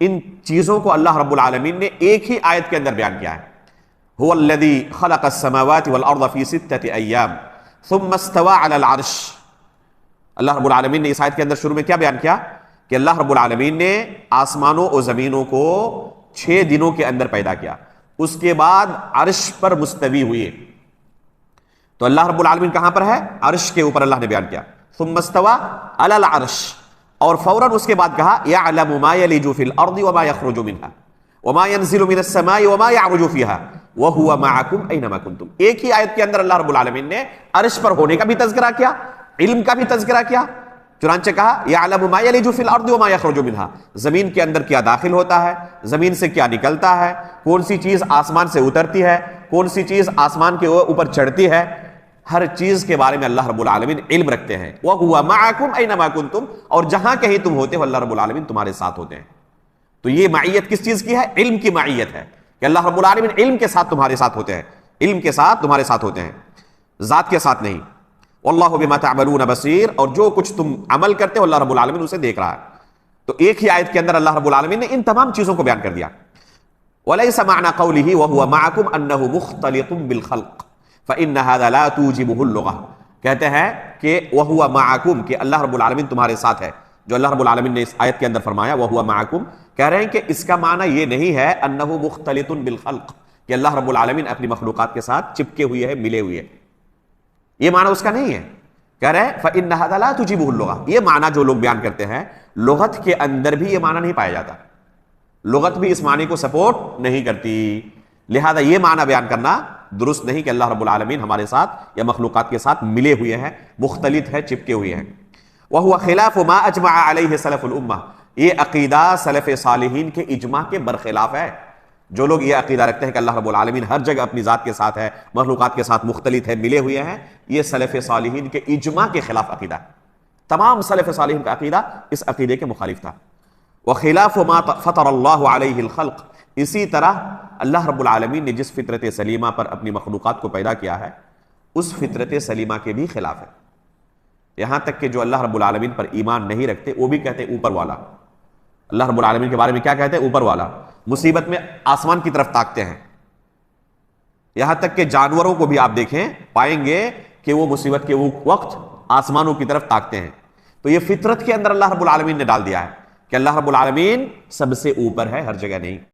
ان چیزوں کو اللہ رب العالمین نے ایک ہی آیت کے اندر بیان کیا ہے. هو الذي خلق السماوات والارض في 6 ایام ثم استوى على العرش. اللہ رب العالمین نے اس آیت کے اندر شروع میں کیا بیان کیا کہ اللہ رب العالمین نے آسمانوں اور زمینوں کو 6 دنوں کے اندر پیدا کیا، اس کے بعد عرش پر مستوی ہوئے. تو اللہ رب العالمین کہاں پر ہے؟ عرش کے اوپر اللہ نے بیان کیا. ثم استوى على العرش، اور فوراً اس کے بعد کہا يعلم ما يلج في الارض وما يخرج منها وما ينزل من السماء وما يعرج فيها وهو معكم اينما كنتم. ایک ہی آیت کے اندر اللہ رب العالمین نے عرش پر ہونے کا بھی تذکرہ کیا، علم کا بھی تذکرہ کیا. چنانچہ کہا يعلم ما يلج في الارض وما يخرج منها، زمین کے اندر کیا داخل ہوتا ہے، زمین سے کیا نکلتا ہے، کون سی چیز آسمان سے اترتی ہے، کون سی چیز آسمان کے اوپر چڑھتی ہے، ہر چیز کے بارے میں اللہ رب العالمین علم رکھتے ہیں. وَهُوَ مَعَكُمْ أَيْنَمَا كُنْتُمْ، اور جہاں کہیں تم ہوتے ہو اللہ رب العالمین تمہارے ساتھ ہوتے ہیں. تو یہ معیت کس چیز کی ہے؟ علم کی معیت ہے کہ اللہ رب العالمین علم کے ساتھ تمہارے ساتھ ہوتے ہیں، علم کے ساتھ تمہارے ساتھ ہوتے ہیں، ذات کے ساتھ نہیں. وَاللَّهُ بِمَا تَعْمَلُونَ بَصِيرٌ، اور جو کچھ تم عمل کرتے ہو اللہ رب العالمین اسے دیکھ رہا ہے. تو ایک ہی آیت کے اندر اللہ رب العالمین نے ان تمام چیزوں کو بیان کر دیا. وَلَيْسَ مَعْنَى قَوْلِهِ وَهُوَ مَعَكُمْ أَنَّهُ مُخْتَلِطٌ بِالْخَلْقِ فَإِنَّ هَذَا لَا تُوجِبُهُ اللُّغَةُ. کہتے ہیں کہ وَهُوَ مَعَكُمْ، کہ اللہ رب العالمین تمہارے ساتھ ہے. جو اللہ رب العالمین نے اس آیت کے اندر فرمایا وَهُوَ مَعَكُمْ، کہہ رہے ہیں کہ اس کا معنی یہ نہیں ہے أَنَّهُ مُخْتَلِطٌ بِالْخَلْقِ کہ اللہ رب العالمین اپنی مخلوقات کے ساتھ چپکے ہوئے ہیں، ملے ہوئے ہیں. یہ معنی اس کا نہیں ہے. کہہ رہے ہیں فَإِنَّ هَذَا لَا تُوجِبُهُ اللُّغَةُ، یہ معنی جو لوگ بیان کرتے ہیں لغت کے اندر بھی یہ معنی نہیں پایا جاتا، لغت بھی اس معنی کو سپورٹ نہیں کرتی. لہذا یہ معنی بیان کرنا درست نہیں کہ اللہ رب العالمین ہمارے ساتھ یا مخلوقات کے ساتھ ملے ہوئے ہیں، مختلط ہے، چپکے ہوئے ہیں. وَهُوَ خِلَافُ مَا أَجْمَعَ عَلَيْهِ سَلَفُ الْأُمَّةِ، یہ عقیدہ سلف صالحین کے اجماع کے برخلاف ہے. جو لوگ یہ عقیدہ رکھتے ہیں کہ اللہ رب العالمین ہر جگہ اپنی ذات کے ساتھ ہے، مخلوقات کے ساتھ مختلط ہے، ملے ہوئے ہیں، یہ سلف صالحین کے اجماع کے خلاف عقیدہ ہے. تمام سلف صالحین کا عقیدہ اس عقیدے کے مخالف تھا. وَخِلَافُ مَا فَطَرَ اللَّهُ عَلَيْهِ الْخَلْقِ، اسی طرح اللہ رب العالمین نے جس فطرت سلیمہ پر اپنی مخلوقات کو پیدا کیا ہے اس فطرت سلیمہ کے بھی خلاف ہے. یہاں تک کہ جو اللہ رب العالمین پر ایمان نہیں رکھتے وہ بھی کہتے ہیں اوپر والا. اللہ رب العالمین کے بارے میں کیا کہتے ہیں؟ اوپر والا. مصیبت میں آسمان کی طرف تاکتے ہیں. یہاں تک کہ جانوروں کو بھی آپ دیکھیں پائیں گے کہ وہ مصیبت کے وقت آسمانوں کی طرف تاکتے ہیں. تو یہ فطرت کے اندر اللہ رب العالمین نے ڈال دیا ہے کہ اللہ رب العالمین سب سے اوپر ہے، ہر جگہ نہیں.